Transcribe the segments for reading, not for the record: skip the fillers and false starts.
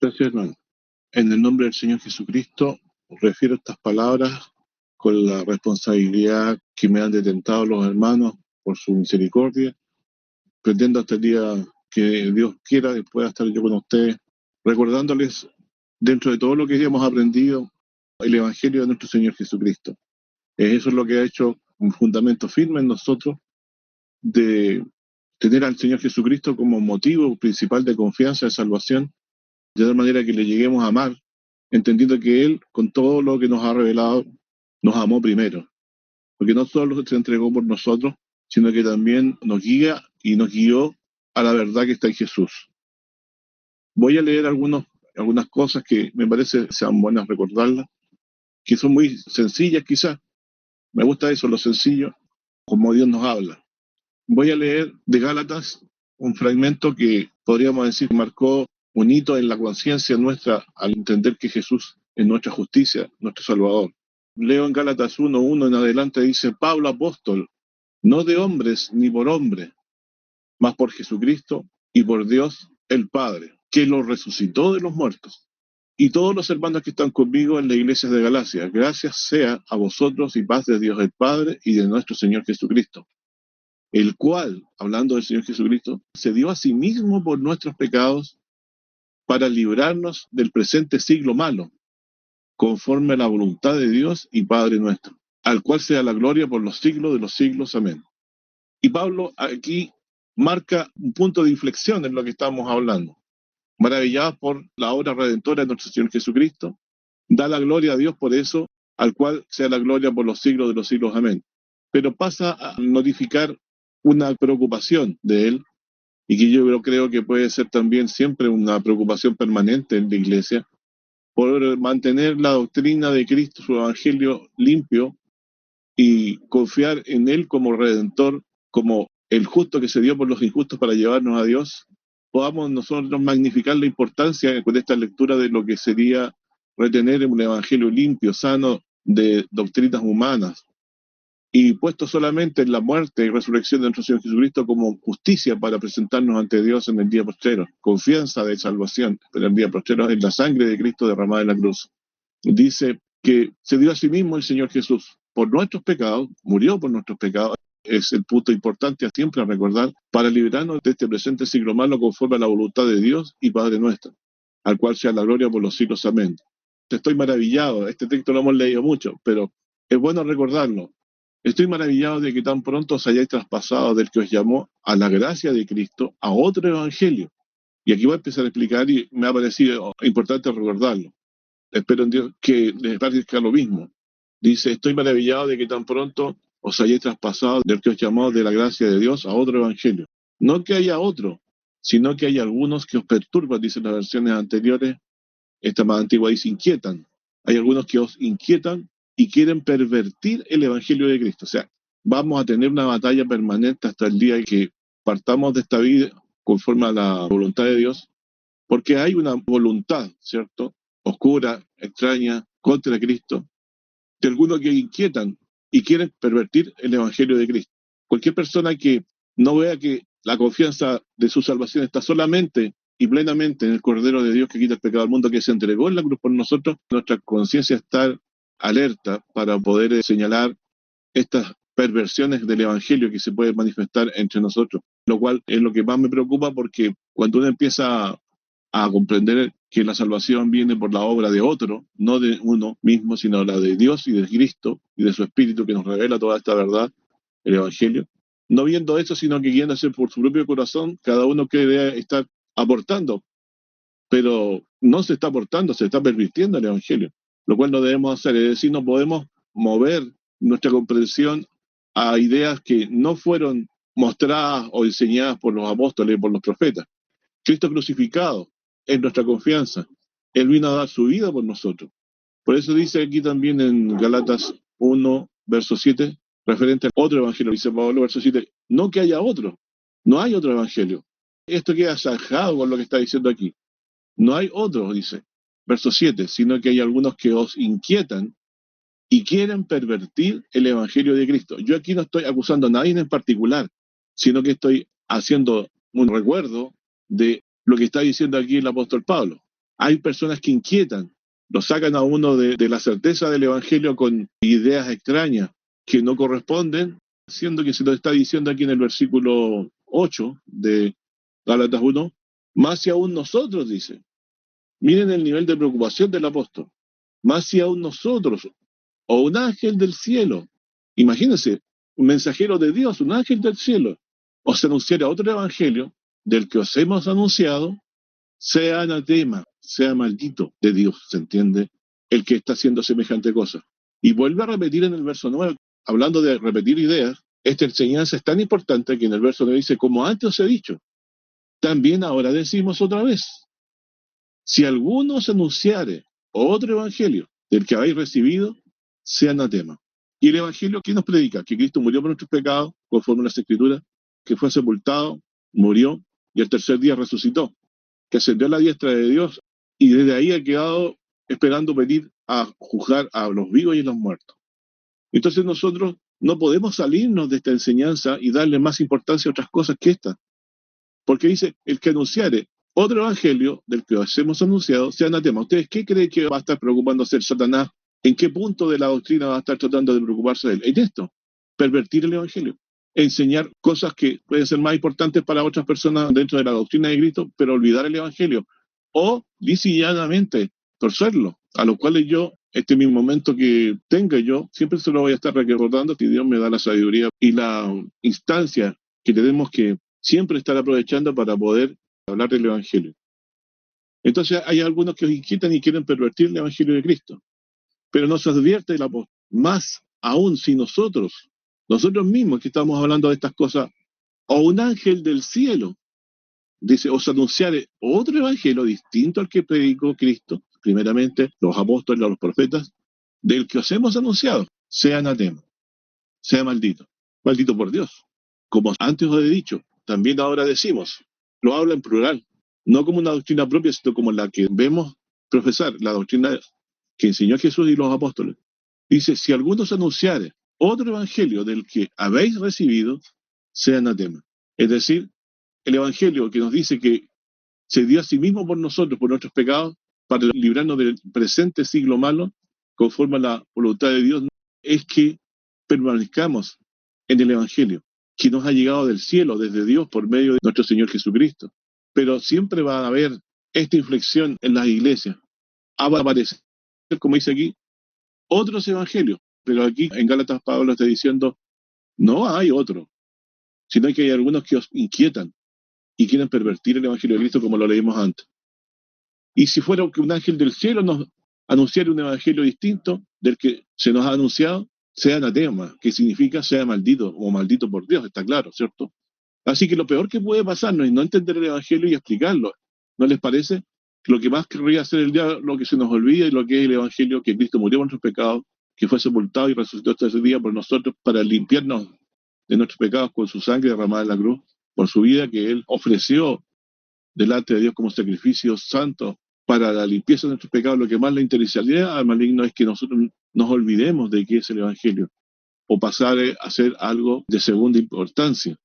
Gracias, hermano. En el nombre del Señor Jesucristo, refiero estas palabras con la responsabilidad que me han detentado los hermanos por su misericordia. Pretendo hasta el día que Dios quiera pueda estar yo con ustedes, recordándoles, dentro de todo lo que hemos aprendido, el Evangelio de nuestro Señor Jesucristo. Eso es lo que ha hecho un fundamento firme en nosotros de tener al Señor Jesucristo como motivo principal de confianza, de salvación, de tal manera que le lleguemos a amar, entendiendo que Él, con todo lo que nos ha revelado, nos amó primero. Porque no solo se entregó por nosotros, sino que también nos guía y nos guió a la verdad que está en Jesús. Voy a leer algunas cosas que me parece sean buenas recordarlas, que son muy sencillas quizás. Me gusta eso, lo sencillo, como Dios nos habla. Voy a leer de Gálatas un fragmento que podríamos decir marcó un hito en la conciencia nuestra al entender que Jesús es nuestra justicia, nuestro Salvador. Leo en Gálatas 1:1 en adelante, dice: Pablo apóstol, no de hombres ni por hombre, mas por Jesucristo y por Dios el Padre, que lo resucitó de los muertos. Y todos los hermanos que están conmigo en la iglesia de Galacia, gracias sea a vosotros y paz de Dios el Padre y de nuestro Señor Jesucristo, el cual, hablando del Señor Jesucristo, se dio a sí mismo por nuestros pecados para librarnos del presente siglo malo, conforme a la voluntad de Dios y Padre nuestro, al cual sea la gloria por los siglos de los siglos. Amén. Y Pablo aquí marca un punto de inflexión en lo que estamos hablando. Maravillados por la obra redentora de nuestro Señor Jesucristo, da la gloria a Dios por eso, al cual sea la gloria por los siglos de los siglos. Amén. Pero pasa a notificar una preocupación de él, y que yo creo que puede ser también siempre una preocupación permanente en la iglesia, por mantener la doctrina de Cristo, su evangelio limpio, y confiar en Él como Redentor, como el justo que se dio por los injustos para llevarnos a Dios. Podamos nosotros magnificar la importancia con esta lectura de lo que sería retener un evangelio limpio, sano de doctrinas humanas, y puesto solamente en la muerte y resurrección de nuestro Señor Jesucristo como justicia para presentarnos ante Dios en el día postrero, confianza de salvación en el día postrero, en la sangre de Cristo derramada en la cruz. Dice que se dio a sí mismo el Señor Jesús por nuestros pecados, murió por nuestros pecados, es el punto importante siempre a recordar, para librarnos de este presente siglo malo conforme a la voluntad de Dios y Padre nuestro, al cual sea la gloria por los siglos. Amén. Estoy maravillado, este texto lo hemos leído mucho, pero es bueno recordarlo. Estoy maravillado de que tan pronto os hayáis traspasado del que os llamó a la gracia de Cristo a otro evangelio. Y aquí voy a empezar a explicar, y me ha parecido importante recordarlo. Espero en Dios que les parezca lo mismo. Dice: estoy maravillado de que tan pronto os hayáis traspasado del que os llamó de la gracia de Dios a otro evangelio. No que haya otro, sino que hay algunos que os perturban, dicen las versiones anteriores. Esta más antigua dice inquietan. Hay algunos que os inquietan y quieren pervertir el evangelio de Cristo. O sea, vamos a tener una batalla permanente hasta el día en que partamos de esta vida conforme a la voluntad de Dios, porque hay una voluntad, ¿cierto?, oscura, extraña, contra Cristo, de algunos que inquietan y quieren pervertir el evangelio de Cristo. Cualquier persona que no vea que la confianza de su salvación está solamente y plenamente en el Cordero de Dios que quita el pecado del mundo, que se entregó en la cruz por nosotros, nuestra conciencia está alerta para poder señalar estas perversiones del evangelio que se pueden manifestar entre nosotros, lo cual es lo que más me preocupa, porque cuando uno empieza a comprender que la salvación viene por la obra de otro, no de uno mismo, sino la de Dios y de Cristo y de su Espíritu que nos revela toda esta verdad, el Evangelio. No viendo eso, sino que guiándose por su propio corazón, cada uno quiere estar aportando, pero no se está aportando, se está pervirtiendo el Evangelio, lo cual no debemos hacer. Es decir, no podemos mover nuestra comprensión a ideas que no fueron mostradas o enseñadas por los apóstoles y por los profetas. Cristo crucificado es nuestra confianza. Él vino a dar su vida por nosotros. Por eso dice aquí también en Galatas 1, verso 7, referente a otro evangelio, dice Pablo, verso 7, no que haya otro, no hay otro evangelio. Esto queda zanjado con lo que está diciendo aquí. No hay otro, dice, verso 7, sino que hay algunos que os inquietan y quieren pervertir el evangelio de Cristo. Yo aquí no estoy acusando a nadie en particular, sino que estoy haciendo un recuerdo de lo que está diciendo aquí el apóstol Pablo. Hay personas que inquietan, lo sacan a uno de la certeza del Evangelio con ideas extrañas que no corresponden, siendo que se lo está diciendo aquí en el versículo 8 de Gálatas 1, más si aún nosotros, dice. Miren el nivel de preocupación del apóstol. Más si aún nosotros, o un ángel del cielo, imagínense, un mensajero de Dios, un ángel del cielo, os anunciara otro evangelio del que os hemos anunciado, sea anatema, sea maldito de Dios, ¿se entiende? El que está haciendo semejante cosa. Y vuelve a repetir en el verso 9, hablando de repetir ideas, esta enseñanza es tan importante que en el verso 9 dice, como antes os he dicho, también ahora decimos otra vez, si alguno os anunciare otro evangelio del que habéis recibido, sea anatema. Y el evangelio, ¿qué nos predica? Que Cristo murió por nuestros pecados, conforme a las Escrituras, que fue sepultado, murió y el tercer día resucitó, que ascendió a la diestra de Dios y desde ahí ha quedado esperando venir a juzgar a los vivos y a los muertos. Entonces nosotros no podemos salirnos de esta enseñanza y darle más importancia a otras cosas que esta, porque dice, el que anunciare otro evangelio del que os hemos anunciado sea anatema. ¿Ustedes qué creen que va a estar preocupándose el Satanás? ¿En qué punto de la doctrina va a estar tratando de preocuparse de él? En esto, pervertir el evangelio, enseñar cosas que pueden ser más importantes para otras personas dentro de la doctrina de Cristo, pero olvidar el evangelio, o llanamente torcerlo, a lo cual yo, este mismo momento que tenga yo, siempre se lo voy a estar recordando, que Dios me da la sabiduría y la instancia que tenemos que siempre estar aprovechando para poder hablar del evangelio. Entonces hay algunos que os inquietan y quieren pervertir el evangelio de Cristo, pero nos advierte el apóstol, más aún si nosotros mismos que estamos hablando de estas cosas, o un ángel del cielo, dice, os anunciare otro evangelio distinto al que predicó Cristo, primeramente los apóstoles, los profetas, del que os hemos anunciado, sea anatema, sea maldito, maldito por Dios. Como antes os he dicho, también ahora decimos, lo habla en plural, no como una doctrina propia, sino como la que vemos profesar, la doctrina que enseñó Jesús y los apóstoles. Dice, si alguno os anunciare otro evangelio del que habéis recibido, sea anatema. Es decir, el evangelio que nos dice que se dio a sí mismo por nosotros, por nuestros pecados, para librarnos del presente siglo malo, conforme a la voluntad de Dios, es que permanezcamos en el evangelio, que nos ha llegado del cielo, desde Dios, por medio de nuestro Señor Jesucristo. Pero siempre va a haber esta inflexión en las iglesias. Va a aparecer, como dice aquí, otros evangelios. Pero aquí en Gálatas Pablo está diciendo, no hay otro, sino que hay algunos que os inquietan y quieren pervertir el evangelio de Cristo, como lo leímos antes. Y si fuera que un ángel del cielo nos anunciara un evangelio distinto del que se nos ha anunciado, sea anatema, que significa sea maldito o maldito por Dios, está claro, ¿cierto? Así que lo peor que puede pasarnos es no entender el evangelio y explicarlo. ¿No les parece? Lo que más querría hacer el diablo, lo que se nos olvida y lo que es el evangelio, que Cristo murió por nuestros pecados, que fue sepultado y resucitó hasta ese día por nosotros para limpiarnos de nuestros pecados con su sangre derramada en la cruz, por su vida que Él ofreció delante de Dios como sacrificio santo para la limpieza de nuestros pecados. Lo que más le interesaría al maligno es que nosotros nos olvidemos de qué es el evangelio o pasar a ser algo de segunda importancia.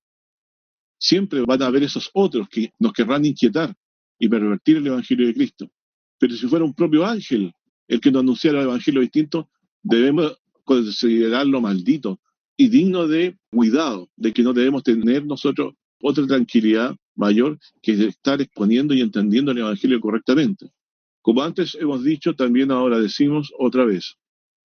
Siempre van a haber esos otros que nos querrán inquietar y pervertir el evangelio de Cristo. Pero si fuera un propio ángel el que nos anunciara el evangelio distinto, debemos considerarlo maldito y digno de cuidado, de que no debemos tener nosotros otra tranquilidad mayor que estar exponiendo y entendiendo el evangelio correctamente. Como antes hemos dicho, también ahora decimos otra vez,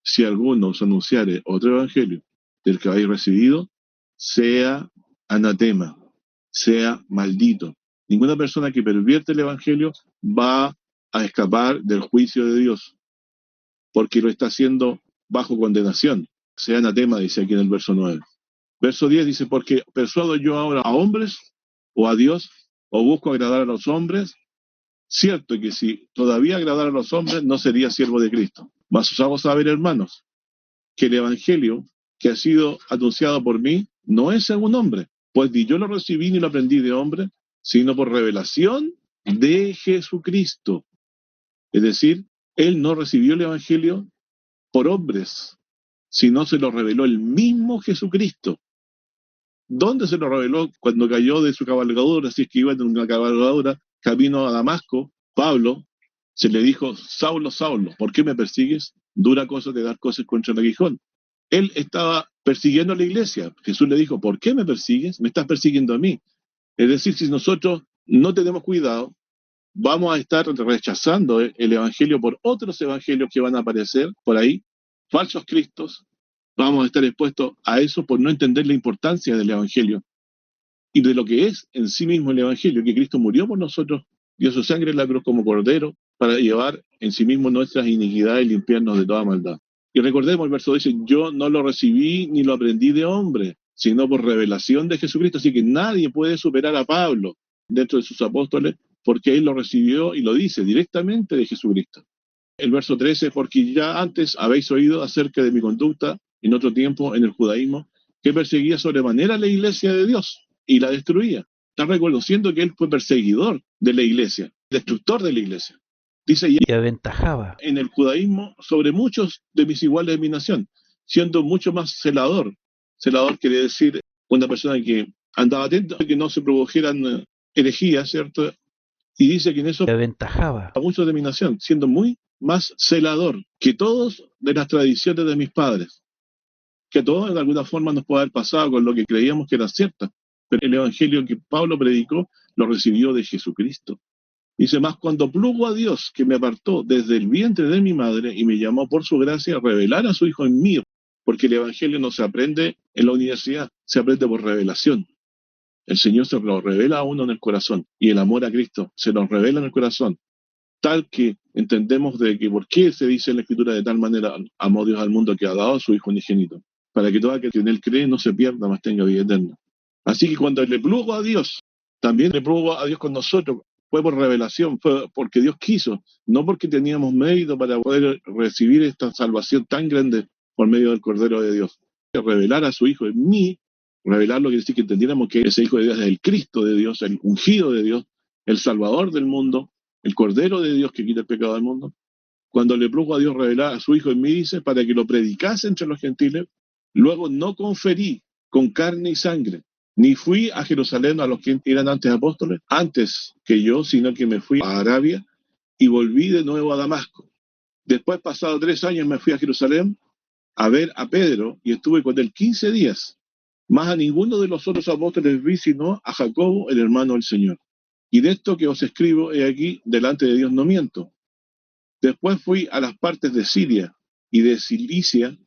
si alguno os anunciare otro evangelio del que habéis recibido, sea anatema, sea maldito. Ninguna persona que pervierte el evangelio va a escapar del juicio de Dios, porque lo está haciendo bajo condenación. Sea anatema, dice aquí en el verso 9. Verso 10 dice, porque persuado yo ahora a hombres o a Dios, o busco agradar a los hombres. Cierto que si todavía agradara a los hombres, no sería siervo de Cristo. Mas os hago saber, hermanos, que el evangelio que ha sido anunciado por mí no es según hombre, pues ni yo lo recibí ni lo aprendí de hombre, sino por revelación de Jesucristo. Es decir, él no recibió el evangelio por hombres, sino se lo reveló el mismo Jesucristo. ¿Dónde se lo reveló? Cuando cayó de su cabalgadura, así es que iba en una cabalgadura camino a Damasco, Pablo Se le dijo: Saulo, Saulo, ¿por qué me persigues? Dura cosa de dar cosas contra el aguijón. Él estaba persiguiendo a la iglesia. Jesús le dijo: ¿por qué me persigues? Me estás persiguiendo a mí. Es decir, si nosotros no tenemos cuidado, vamos a estar rechazando el evangelio por otros evangelios que van a aparecer por ahí, falsos cristos. Vamos a estar expuestos a eso por no entender la importancia del evangelio y de lo que es en sí mismo el evangelio, que Cristo murió por nosotros, dio su sangre en la cruz como cordero para llevar en sí mismo nuestras iniquidades y limpiarnos de toda maldad. Y recordemos, el verso dice: yo no lo recibí ni lo aprendí de hombre, sino por revelación de Jesucristo. Así que nadie puede superar a Pablo dentro de sus apóstoles, porque él lo recibió y lo dice directamente de Jesucristo. El verso 13: porque ya antes habéis oído acerca de mi conducta en otro tiempo en el judaísmo, que perseguía sobremanera la iglesia de Dios y la destruía. Está reconociendo que él fue perseguidor de la iglesia, destructor de la iglesia. Dice: y aventajaba en el judaísmo sobre muchos de mis iguales de mi nación, siendo mucho más celador. Celador quiere decir una persona que andaba atento a que no se produjeran herejías, ¿cierto? Y dice que en eso aventajaba a muchos de mi nación, siendo muy más celador que todos de las tradiciones de mis padres, que todos de alguna forma nos puede haber pasado con lo que creíamos que era cierto, pero el evangelio que Pablo predicó lo recibió de Jesucristo. Dice: más cuando plugo a Dios, que me apartó desde el vientre de mi madre y me llamó por su gracia a revelar a su Hijo en mí, porque el evangelio no se aprende en la universidad, se aprende por revelación. El Señor se lo revela a uno en el corazón, y el amor a Cristo se nos revela en el corazón, tal que entendemos de que por qué se dice en la Escritura: de tal manera amó Dios al mundo que ha dado a su Hijo unigénito, para que todo aquel que en él cree no se pierda, mas tenga vida eterna. Así que cuando le plugo a Dios, también le plugo a Dios con nosotros. Fue por revelación, fue porque Dios quiso, no porque teníamos mérito para poder recibir esta salvación tan grande por medio del Cordero de Dios. Revelar a su Hijo en mí, revelarlo quiere decir que entendiéramos que ese Hijo de Dios es el Cristo de Dios, el ungido de Dios, el Salvador del mundo, el Cordero de Dios que quita el pecado del mundo. Cuando le plugo a Dios revelar a su Hijo en mí, dice, para que lo predicase entre los gentiles. Luego no conferí con carne y sangre, ni fui a Jerusalén a los que eran antes apóstoles, antes que yo, sino que me fui a Arabia y volví de nuevo a Damasco. Después, pasado 3 años, me fui a Jerusalén a ver a Pedro y estuve con él 15 días. Más a ninguno de los otros apóstoles vi, sino a Jacobo, el hermano del Señor. Y de esto que os escribo, he aquí, delante de Dios no miento. Después fui a las partes de Siria y de Cilicia,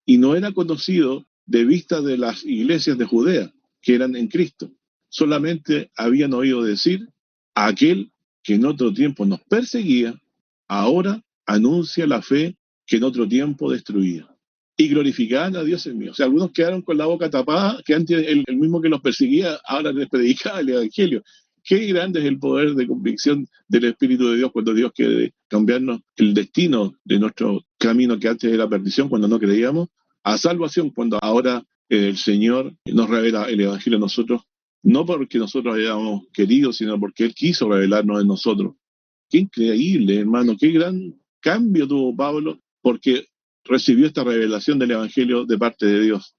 y no era conocido de vista de las iglesias de Judea, que eran en Cristo. Solamente habían oído decir: a aquel que en otro tiempo nos perseguía, ahora anuncia la fe que en otro tiempo destruía. Y glorificaban a Dios en mí. O sea, algunos quedaron con la boca tapada, que antes el mismo que los perseguía, ahora les predicaba el Evangelio. Qué grande es el poder de convicción del Espíritu de Dios cuando Dios quiere cambiarnos el destino de nuestro camino, que antes era perdición cuando no creíamos, a salvación cuando ahora el Señor nos revela el Evangelio a nosotros, no porque nosotros hayamos querido, sino porque Él quiso revelarnos en nosotros. Qué increíble, hermano, qué gran cambio tuvo Pablo, porque recibió esta revelación del Evangelio de parte de Dios.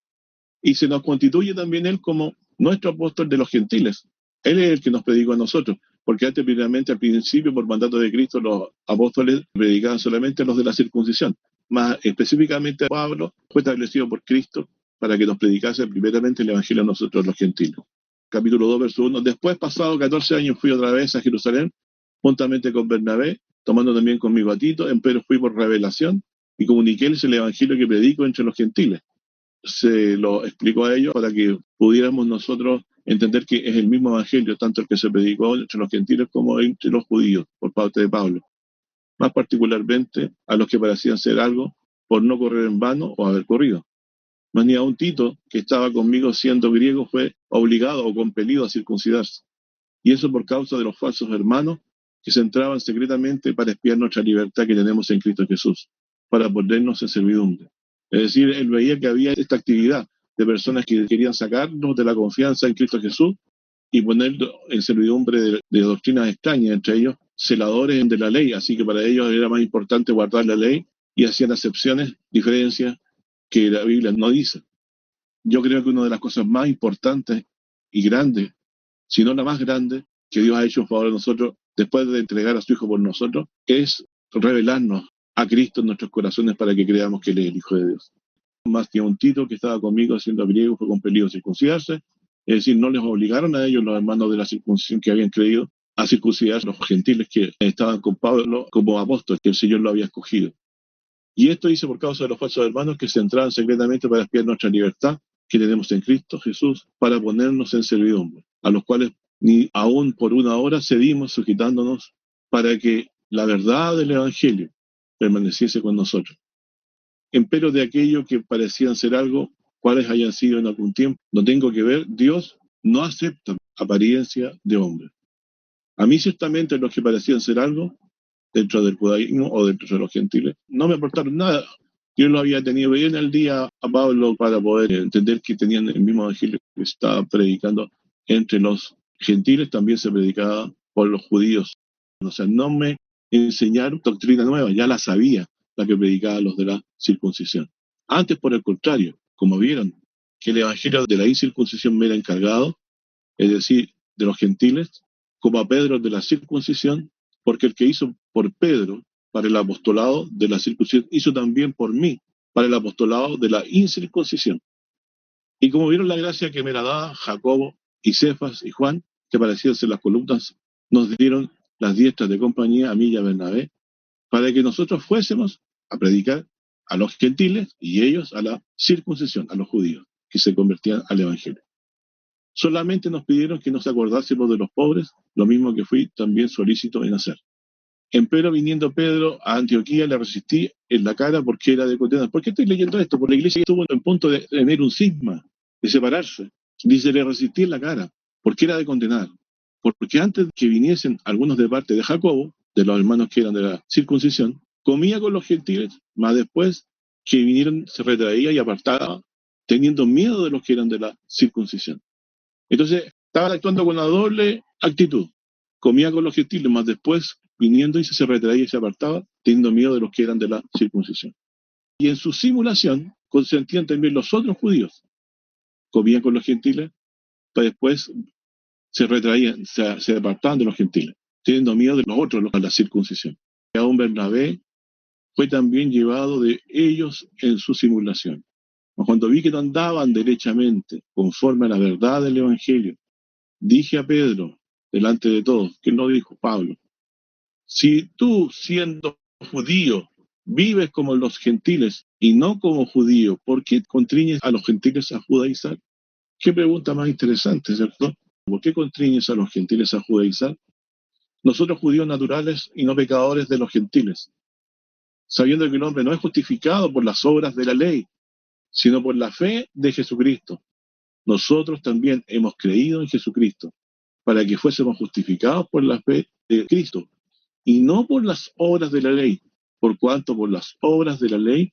Y se nos constituye también Él como nuestro apóstol de los gentiles. Él es el que nos predicó a nosotros, porque antes, primeramente, al principio, por mandato de Cristo, los apóstoles predicaban solamente a los de la circuncisión. Más específicamente, Pablo fue establecido por Cristo para que nos predicase primeramente el Evangelio a nosotros, los gentiles. Capítulo 2, verso 1. Después, pasado 14 años, fui otra vez a Jerusalén, juntamente con Bernabé, tomando también conmigo a Tito. Empero fui por revelación y comuniquéles el Evangelio que predico entre los gentiles. Se lo explicó a ellos para que pudiéramos nosotros entender que es el mismo evangelio, tanto el que se predicó entre los gentiles como entre los judíos, por parte de Pablo. Más particularmente a los que parecían ser algo por no correr en vano o haber corrido. Mas ni aun Tito, que estaba conmigo siendo griego, fue obligado o compelido a circuncidarse. Y eso por causa de los falsos hermanos que se entraban secretamente para espiar nuestra libertad que tenemos en Cristo Jesús, para ponernos en servidumbre. Es decir, él veía que había esta actividad de personas que querían sacarnos de la confianza en Cristo Jesús y ponernos en servidumbre de doctrinas extrañas, entre ellos celadores de la ley, así que para ellos era más importante guardar la ley y hacían acepciones, diferencias que la Biblia no dice. Yo creo que una de las cosas más importantes y grandes, si no la más grande, que Dios ha hecho en favor de nosotros, después de entregar a su Hijo por nosotros, es revelarnos a Cristo en nuestros corazones para que creamos que Él es el Hijo de Dios. Más que un Tito que estaba conmigo haciendo griego fue compelido a circuncidarse, es decir, no les obligaron a ellos, los hermanos de la circuncisión que habían creído, a circuncidar a los gentiles que estaban con Pablo como apóstoles, que el Señor lo había escogido. Y esto hice por causa de los falsos hermanos que se entraban secretamente para espiar nuestra libertad que tenemos en Cristo Jesús, para ponernos en servidumbre, a los cuales ni aún por una hora cedimos sujetándonos para que la verdad del Evangelio permaneciese con nosotros. Empero de aquello que parecían ser algo, cuales hayan sido en algún tiempo, no tengo que ver, Dios no acepta apariencia de hombre. A mí ciertamente los que parecían ser algo, dentro del judaísmo o dentro de los gentiles, no me aportaron nada. Yo lo había tenido bien al día a Pablo para poder entender que tenían el mismo evangelio que estaba predicando entre los gentiles, también se predicaba por los judíos. O sea, no me enseñaron doctrina nueva, ya la sabía, la que predicaban los de la circuncisión. Antes, por el contrario, como vieron que el evangelio de la incircuncisión me era encargado, es decir, de los gentiles, como a Pedro de la circuncisión, porque el que hizo por Pedro para el apostolado de la circuncisión, hizo también por mí para el apostolado de la incircuncisión. Y como vieron la gracia que me la daba Jacobo y Cefas y Juan, que parecían ser las columnas, nos dieron las diestras de compañía a mí y a Bernabé, para que nosotros fuésemos a predicar a los gentiles y ellos a la circuncisión, a los judíos, que se convertían al evangelio. Solamente nos pidieron que nos acordásemos de los pobres, lo mismo que fui también solícito en hacer. Empero viniendo Pedro a Antioquía le resistí en la cara porque era de condenar. ¿Por qué estoy leyendo esto? Porque la iglesia estuvo en punto de tener un cisma, de separarse. Dice, le resistí en la cara porque era de condenar. Porque antes que viniesen algunos de parte de Jacobo, de los hermanos que eran de la circuncisión, comía con los gentiles, mas después que vinieron se retraía y apartaba, teniendo miedo de los que eran de la circuncisión. Entonces, estaban actuando con la doble actitud. Comía con los gentiles, mas después, viniendo y se retraía y se apartaba, teniendo miedo de los que eran de la circuncisión. Y en su simulación consentían también los otros judíos. Comían con los gentiles, pero después se retraían, se apartaban de los gentiles, teniendo miedo de los otros, a la circuncisión. Y aún Bernabé fue también llevado de ellos en su simulación. Cuando vi que no andaban derechamente, conforme a la verdad del Evangelio, dije a Pedro, delante de todos, que no dijo Pablo, si tú, siendo judío, vives como los gentiles y no como judío, ¿por qué constriñes a los gentiles a judaizar? Qué pregunta más interesante, ¿cierto? ¿Por qué constriñes a los gentiles a judaizar? Nosotros judíos naturales y no pecadores de los gentiles, sabiendo que el hombre no es justificado por las obras de la ley, sino por la fe de Jesucristo. Nosotros también hemos creído en Jesucristo para que fuésemos justificados por la fe de Cristo y no por las obras de la ley, por cuanto por las obras de la ley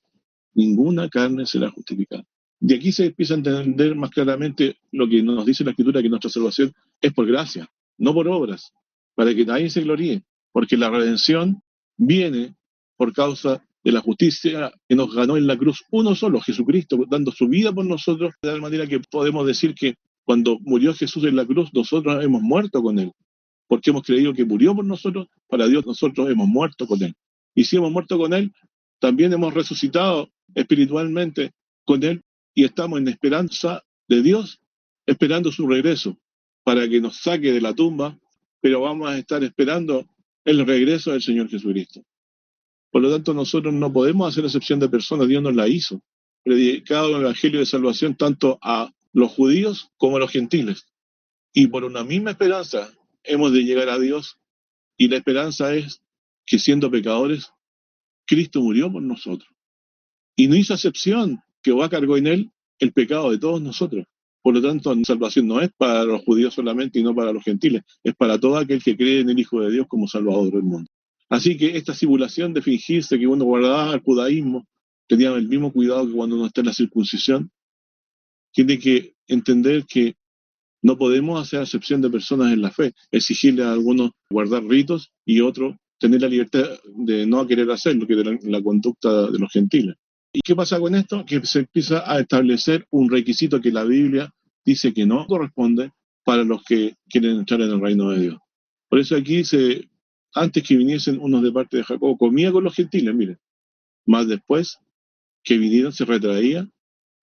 ninguna carne será justificada. De aquí se empieza a entender más claramente lo que nos dice la Escritura, que nuestra salvación es por gracia, no por obras, para que nadie se gloríe, porque la redención viene por causa de la justicia que nos ganó en la cruz uno solo, Jesucristo, dando su vida por nosotros, de tal manera que podemos decir que cuando murió Jesús en la cruz, nosotros hemos muerto con Él, porque hemos creído que murió por nosotros, para Dios nosotros hemos muerto con Él. Y si hemos muerto con Él, también hemos resucitado espiritualmente con Él y estamos en esperanza de Dios, esperando su regreso, para que nos saque de la tumba, pero vamos a estar esperando el regreso del Señor Jesucristo. Por lo tanto, nosotros no podemos hacer excepción de personas, Dios nos la hizo. Predicado el Evangelio de Salvación tanto a los judíos como a los gentiles. Y por una misma esperanza hemos de llegar a Dios, y la esperanza es que siendo pecadores, Cristo murió por nosotros. Y no hizo excepción, que cargó en Él el pecado de todos nosotros. Por lo tanto, la salvación no es para los judíos solamente y no para los gentiles, es para todo aquel que cree en el Hijo de Dios como Salvador del mundo. Así que esta simulación de fingirse que uno guardaba el judaísmo, tenía el mismo cuidado que cuando uno está en la circuncisión, tiene que entender que no podemos hacer excepción de personas en la fe, exigirle a algunos guardar ritos y otros tener la libertad de no querer hacerlo, que es la conducta de los gentiles. ¿Y qué pasa con esto? Que se empieza a establecer un requisito que la Biblia dice que no corresponde para los que quieren entrar en el reino de Dios. Por eso aquí se antes que viniesen unos de parte de Jacob, comía con los gentiles, miren, mas después que vinieron se retraía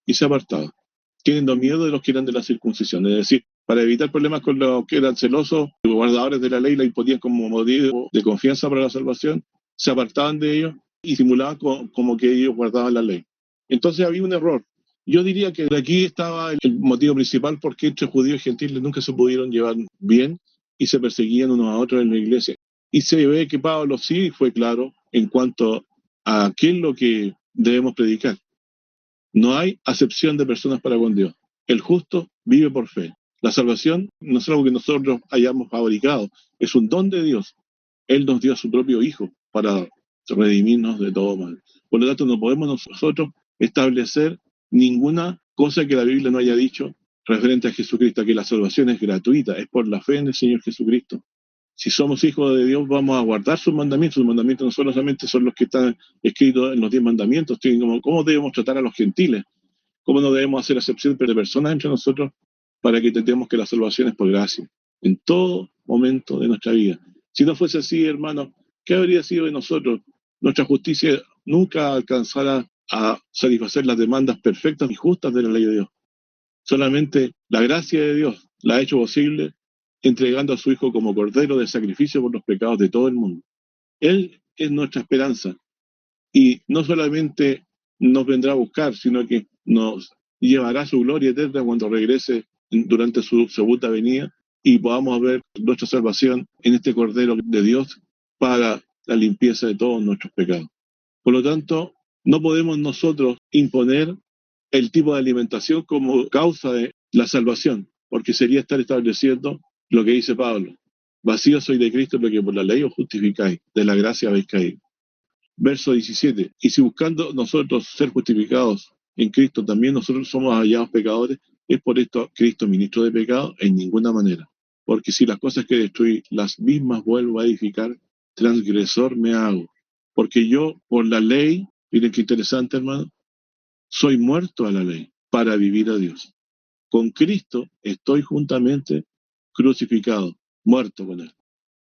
y se apartaba, teniendo miedo de los que eran de la circuncisión, es decir, para evitar problemas con los que eran celosos, los guardadores de la ley la imponían como motivo de confianza para la salvación, se apartaban de ellos y simulaban como que ellos guardaban la ley. Entonces había un error. Yo diría que de aquí estaba el motivo principal por qué entre judíos y gentiles nunca se pudieron llevar bien y se perseguían unos a otros en la iglesia. Y se ve que Pablo sí fue claro en cuanto a qué es lo que debemos predicar. No hay acepción de personas para con Dios. El justo vive por fe. La salvación no es algo que nosotros hayamos fabricado, es un don de Dios. Él nos dio a su propio Hijo para redimirnos de todo mal. Por lo tanto, no podemos nosotros establecer ninguna cosa que la Biblia no haya dicho referente a Jesucristo, que la salvación es gratuita, es por la fe en el Señor Jesucristo. Si somos hijos de Dios, vamos a guardar sus mandamientos. Sus mandamientos no solamente son los que están escritos en los 10 mandamientos, sino cómo debemos tratar a los gentiles, cómo no debemos hacer acepción de personas entre nosotros para que entendamos que la salvación es por gracia, en todo momento de nuestra vida. Si no fuese así, hermanos, ¿qué habría sido de nosotros? Nuestra justicia nunca alcanzará a satisfacer las demandas perfectas y justas de la ley de Dios. Solamente la gracia de Dios la ha hecho posible entregando a su Hijo como cordero de sacrificio por los pecados de todo el mundo. Él es nuestra esperanza y no solamente nos vendrá a buscar, sino que nos llevará a su gloria eterna cuando regrese durante su segunda venida y podamos ver nuestra salvación en este cordero de Dios para la limpieza de todos nuestros pecados. Por lo tanto, no podemos nosotros imponer el tipo de alimentación como causa de la salvación, porque sería estar estableciendo lo que dice Pablo: vacío soy de Cristo, lo que por la ley os justificáis, de la gracia habéis caído. Verso 17, y si buscando nosotros ser justificados en Cristo también nosotros somos hallados pecadores, ¿es por esto Cristo ministro de pecado? En ninguna manera, porque si las cosas que destruí las mismas vuelvo a edificar, transgresor me hago, porque yo por la ley, miren qué interesante, hermano, soy muerto a la ley para vivir a Dios. Con Cristo estoy juntamente crucificado, muerto con Él.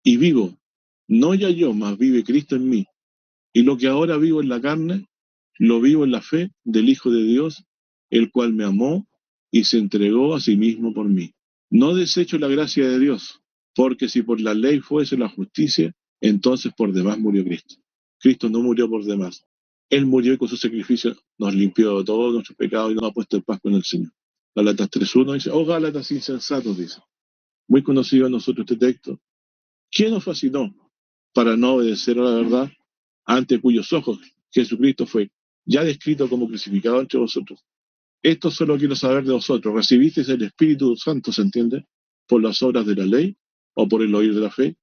Y vivo, no ya yo, mas vive Cristo en mí. Y lo que ahora vivo en la carne, lo vivo en la fe del Hijo de Dios, el cual me amó y se entregó a sí mismo por mí. No desecho la gracia de Dios, porque si por la ley fuese la justicia, entonces por demás murió Cristo. Cristo no murió por demás. Él murió y con su sacrificio nos limpió de todos nuestros pecados y nos ha puesto en paz con el Señor. Gálatas 3:1 dice: oh Gálatas insensatos, dice. Muy conocido a nosotros este texto. ¿Quién nos fascinó para no obedecer a la verdad, ante cuyos ojos Jesucristo fue ya descrito como crucificado entre vosotros? Esto solo quiero saber de vosotros: ¿recibisteis el Espíritu Santo, se entiende, por las obras de la ley o por el oír de la fe?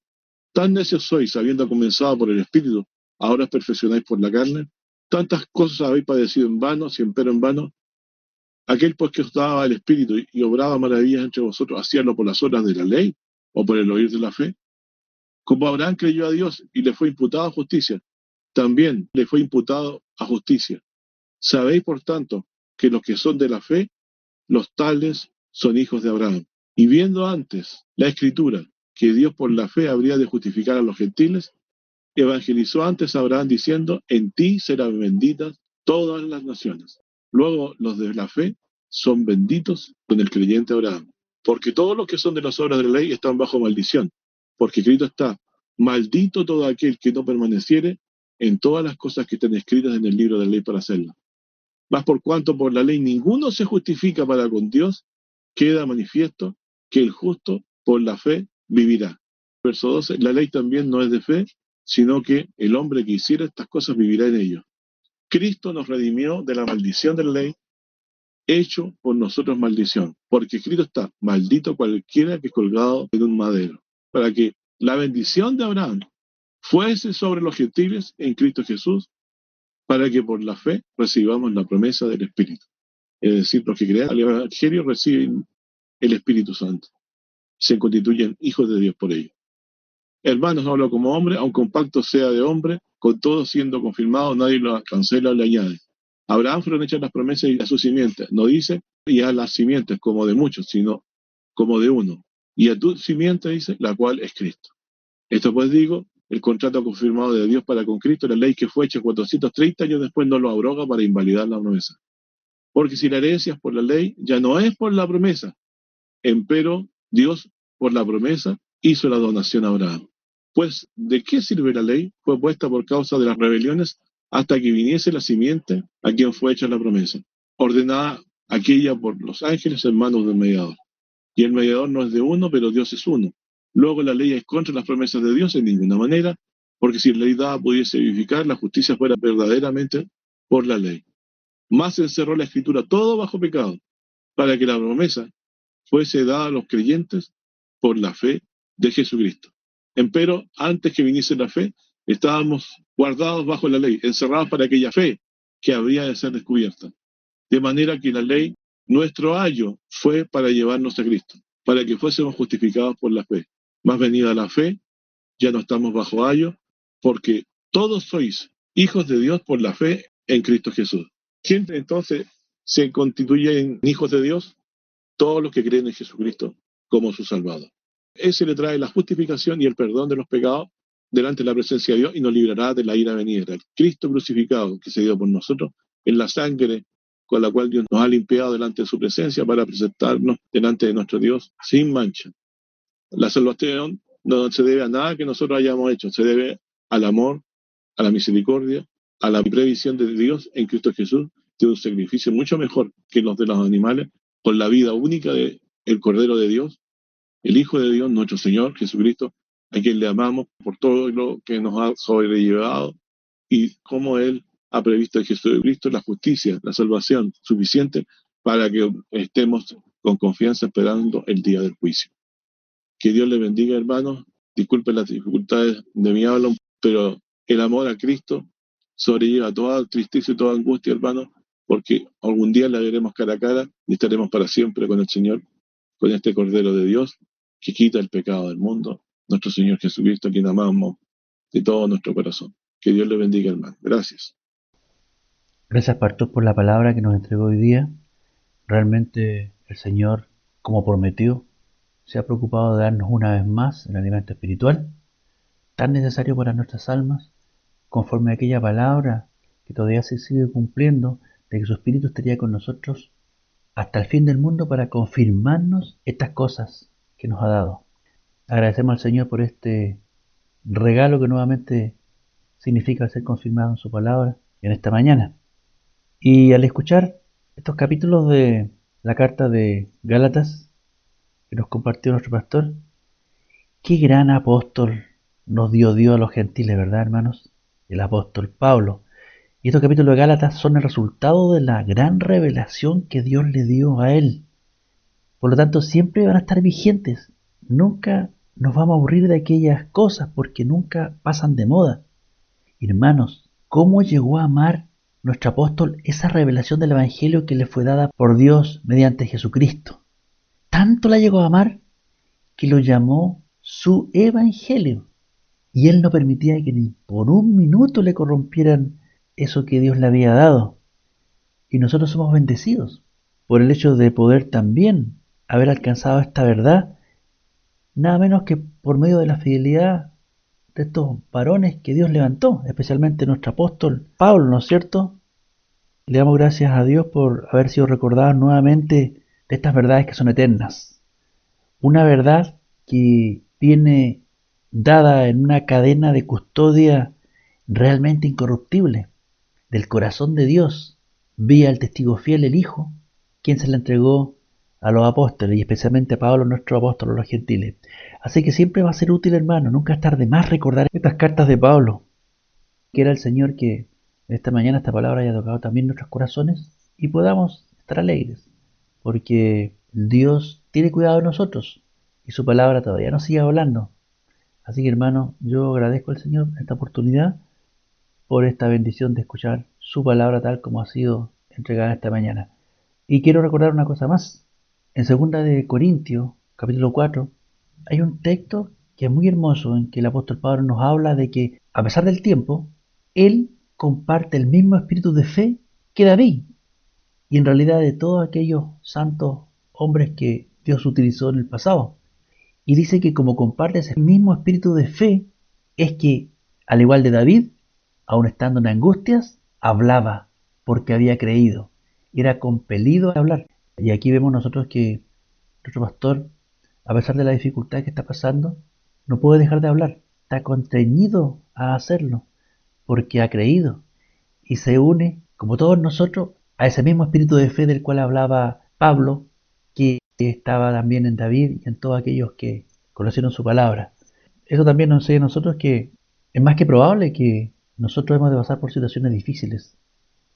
Tan necios sois, habiendo comenzado por el Espíritu, ahora os perfeccionáis por la carne. Tantas cosas habéis padecido en vano, si empero en vano. Aquel pues que os daba el Espíritu y obraba maravillas entre vosotros, ¿hacíanlo por las obras de la ley o por el oír de la fe? Como Abraham creyó a Dios y le fue imputado a justicia, también le fue imputado a justicia. Sabéis, por tanto, que los que son de la fe, los tales son hijos de Abraham. Y viendo antes la Escritura, que Dios por la fe habría de justificar a los gentiles, evangelizó antes a Abraham diciendo: en ti serán benditas todas las naciones. Luego los de la fe son benditos con el creyente Abraham. Porque todos los que son de las obras de la ley están bajo maldición. Porque escrito está: maldito todo aquel que no permaneciere en todas las cosas que están escritas en el libro de la ley para hacerlas. Mas por cuanto por la ley ninguno se justifica para con Dios, queda manifiesto que el justo por la fe vivirá. Verso 12, la ley también no es de fe, sino que el hombre que hiciera estas cosas vivirá en ello. Cristo nos redimió de la maldición de la ley, hecho por nosotros maldición, porque escrito está: maldito cualquiera que es colgado en un madero, para que la bendición de Abraham fuese sobre los gentiles en Cristo Jesús, para que por la fe recibamos la promesa del Espíritu. Es decir, los que crean al Evangelio reciben el Espíritu Santo, se constituyen hijos de Dios por ello. Hermanos, hablo como hombre, aunque un pacto sea de hombre, con todo siendo confirmado, nadie lo cancela o le añade. A Abraham fueron hechas las promesas y a su simiente. No dice y a las simientes como de muchos, sino como de uno. Y a tu simiente dice, la cual es Cristo. Esto pues digo, el contrato confirmado de Dios para con Cristo, la ley que fue hecha 430 años después, no lo abroga para invalidar la promesa. Porque si la herencia es por la ley, ya no es por la promesa. Empero Dios, por la promesa, hizo la donación a Abraham. Pues, ¿de qué sirve la ley? Fue puesta por causa de las rebeliones hasta que viniese la simiente a quien fue hecha la promesa, ordenada aquella por los ángeles en manos del mediador. Y el mediador no es de uno, pero Dios es uno. Luego la ley es contra las promesas de Dios en ninguna manera, porque si la ley dada pudiese vivificar, la justicia fuera verdaderamente por la ley. Más encerró la escritura todo bajo pecado, para que la promesa fuese dada a los creyentes por la fe de Jesucristo. Empero, antes que viniese la fe, estábamos guardados bajo la ley, encerrados para aquella fe que habría de ser descubierta. De manera que la ley, nuestro ayo, fue para llevarnos a Cristo, para que fuésemos justificados por la fe. Más venida la fe, ya no estamos bajo ayo, porque todos sois hijos de Dios por la fe en Cristo Jesús. ¿Quién entonces se constituyen hijos de Dios? Todos los que creen en Jesucristo como su Salvador. Ese le trae la justificación y el perdón de los pecados delante de la presencia de Dios y nos librará de la ira venidera. El Cristo crucificado que se dio por nosotros en la sangre con la cual Dios nos ha limpiado delante de su presencia para presentarnos delante de nuestro Dios sin mancha. La salvación no se debe a nada que nosotros hayamos hecho, se debe al amor, a la misericordia, a la previsión de Dios en Cristo Jesús, de un sacrificio mucho mejor que los de los animales, con la vida única del Cordero de Dios, el Hijo de Dios, nuestro Señor Jesucristo, a quien le amamos por todo lo que nos ha sobrellevado y cómo Él ha previsto en Jesucristo la justicia, la salvación suficiente para que estemos con confianza esperando el día del juicio. Que Dios les bendiga, hermanos. Disculpen las dificultades de mi habla, pero el amor a Cristo sobrelleva toda tristeza y toda angustia, hermanos, porque algún día la veremos cara a cara y estaremos para siempre con el Señor, con este Cordero de Dios que quita el pecado del mundo, nuestro Señor Jesucristo, a quien amamos de todo nuestro corazón. Que Dios le bendiga, hermano. Gracias. Gracias, Pastor, por la palabra que nos entregó hoy día. Realmente el Señor, como prometió, se ha preocupado de darnos una vez más el alimento espiritual, tan necesario para nuestras almas, conforme a aquella palabra que todavía se sigue cumpliendo, de que su Espíritu estaría con nosotros hasta el fin del mundo para confirmarnos estas cosas que nos ha dado. Agradecemos al Señor por este regalo que nuevamente significa ser confirmado en su palabra en esta mañana. Y al escuchar estos capítulos de la carta de Gálatas que nos compartió nuestro pastor, qué gran apóstol nos dio Dios a los gentiles, ¿verdad, hermanos? El apóstol Pablo. Y estos capítulos de Gálatas son el resultado de la gran revelación que Dios le dio a él. Por lo tanto, siempre van a estar vigentes. Nunca nos vamos a aburrir de aquellas cosas porque nunca pasan de moda. Hermanos, ¿cómo llegó a amar nuestro apóstol esa revelación del Evangelio que le fue dada por Dios mediante Jesucristo? Tanto la llegó a amar que lo llamó su Evangelio. Y él no permitía que ni por un minuto le corrompieran eso que Dios le había dado. Y nosotros somos bendecidos por el hecho de poder también haber alcanzado esta verdad, nada menos que por medio de la fidelidad de estos varones que Dios levantó, especialmente nuestro apóstol Pablo, ¿no es cierto? Le damos gracias a Dios por haber sido recordados nuevamente de estas verdades que son eternas. Una verdad que viene dada en una cadena de custodia realmente incorruptible del corazón de Dios, vía el testigo fiel, el Hijo, quien se la entregó a los apóstoles y especialmente a Pablo, nuestro apóstol, a los gentiles. Así que siempre va a ser útil, hermano, nunca es tarde más recordar estas cartas de Pablo. Quiera el Señor que esta mañana esta palabra haya tocado también nuestros corazones y podamos estar alegres, porque Dios tiene cuidado de nosotros y su palabra todavía nos sigue hablando. Así que, hermano, yo agradezco al Señor esta oportunidad por esta bendición de escuchar su palabra tal como ha sido entregada esta mañana. Y quiero recordar una cosa más. En 2 de Corintios, capítulo 4, hay un texto que es muy hermoso en que el apóstol Pablo nos habla de que, a pesar del tiempo, él comparte el mismo espíritu de fe que David y en realidad de todos aquellos santos hombres que Dios utilizó en el pasado. Y dice que como comparte ese mismo espíritu de fe, es que, al igual de David, aun estando en angustias, hablaba porque había creído, era compelido a hablar. Y aquí vemos nosotros que nuestro pastor, a pesar de la dificultad que está pasando, no puede dejar de hablar, está constreñido a hacerlo porque ha creído y se une, como todos nosotros, a ese mismo espíritu de fe del cual hablaba Pablo, que estaba también en David y en todos aquellos que conocieron su palabra. Eso también nos enseña a nosotros que es más que probable que nosotros hemos de pasar por situaciones difíciles.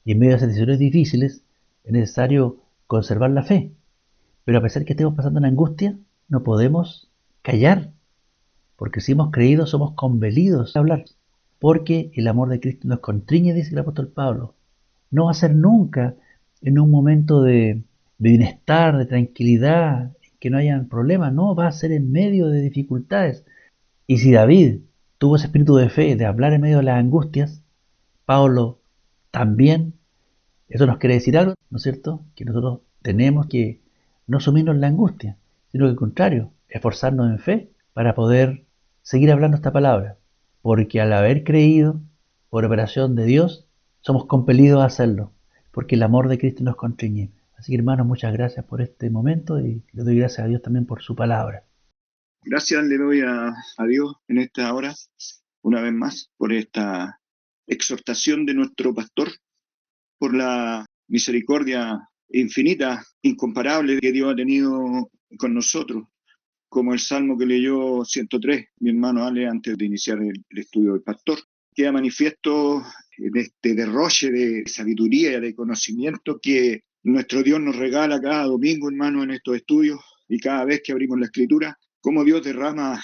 Y en medio de esas situaciones difíciles es necesario conservar la fe. Pero a pesar que estemos pasando en angustia, no podemos callar, porque si hemos creído somos compelidos a hablar. Porque el amor de Cristo nos constriñe, dice el apóstol Pablo. No va a ser nunca en un momento de bienestar, de tranquilidad, que no hayan problemas, no, va a ser en medio de dificultades. Y si David tuvo ese espíritu de fe, de hablar en medio de las angustias, Pablo también, eso nos quiere decir algo, ¿no es cierto? Que nosotros tenemos que no sumirnos en la angustia, sino que al contrario, esforzarnos en fe para poder seguir hablando esta palabra. Porque al haber creído, por operación de Dios, somos compelidos a hacerlo, porque el amor de Cristo nos constriñe. Así que hermanos, muchas gracias por este momento y le doy gracias a Dios también por su palabra. Gracias le doy a Dios en esta hora, una vez más, por esta exhortación de nuestro pastor, por la misericordia infinita, incomparable que Dios ha tenido con nosotros, como el salmo que leyó 103, mi hermano Ale, antes de iniciar el estudio del pastor. Queda manifiesto en este derroche de sabiduría y de conocimiento que nuestro Dios nos regala cada domingo, hermano, en estos estudios, y cada vez que abrimos la Escritura, cómo Dios derrama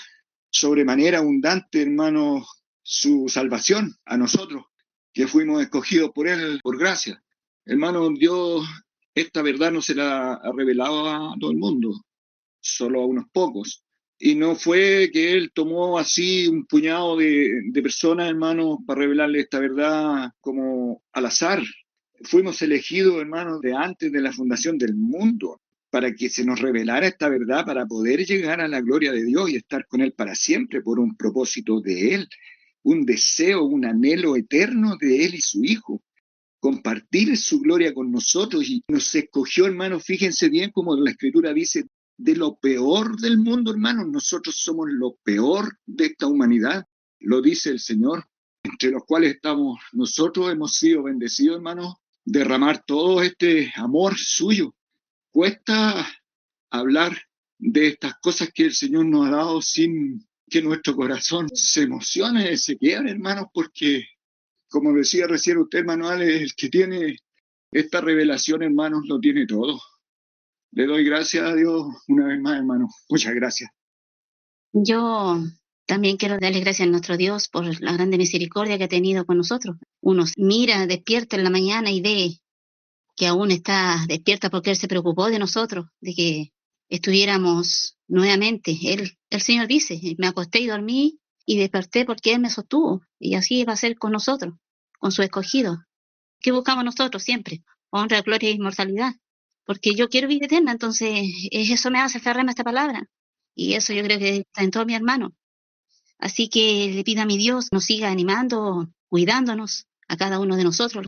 sobremanera abundante, hermano, su salvación a nosotros, que fuimos escogidos por Él por gracia. Hermano, Dios esta verdad no se la ha revelado a todo el mundo, solo a unos pocos. Y no fue que Él tomó así un puñado de personas, hermano, para revelarle esta verdad como al azar. Fuimos elegidos, hermanos, de antes de la fundación del mundo, para que se nos revelara esta verdad, para poder llegar a la gloria de Dios y estar con Él para siempre por un propósito de Él, un deseo, un anhelo eterno de Él y su Hijo, compartir su gloria con nosotros. Y nos escogió, hermanos, fíjense bien como la Escritura dice, de lo peor del mundo, hermanos, nosotros somos lo peor de esta humanidad, lo dice el Señor, entre los cuales estamos nosotros, hemos sido bendecidos, hermanos, derramar todo este amor suyo. Cuesta hablar de estas cosas que el Señor nos ha dado sin que nuestro corazón se emocione, se quiebre, hermanos, porque, como decía recién usted, hermano Ale, el que tiene esta revelación, hermanos, lo tiene todo. Le doy gracias a Dios una vez más, hermano. Muchas gracias. Yo también quiero darle gracias a nuestro Dios por la grande misericordia que ha tenido con nosotros. Uno mira, despierta en la mañana y ve que aún está despierta porque Él se preocupó de nosotros, de que estuviéramos nuevamente. El Señor dice, me acosté y dormí y desperté porque Él me sostuvo. Y así va a ser con nosotros, con su escogido. ¿Qué buscamos nosotros siempre? Honra, gloria e inmortalidad. Porque yo quiero vida eterna, entonces eso me hace aferrarme a esta palabra. Y eso yo creo que está en todos mis hermanos. Así que le pido a mi Dios nos siga animando, cuidándonos a cada uno de nosotros.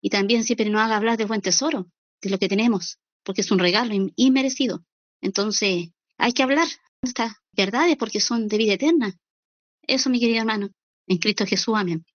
Y también siempre nos haga hablar de buen tesoro, de lo que tenemos, porque es un regalo inmerecido. Entonces hay que hablar de estas verdades porque son de vida eterna. Eso, mi querido hermano, en Cristo Jesús, amén.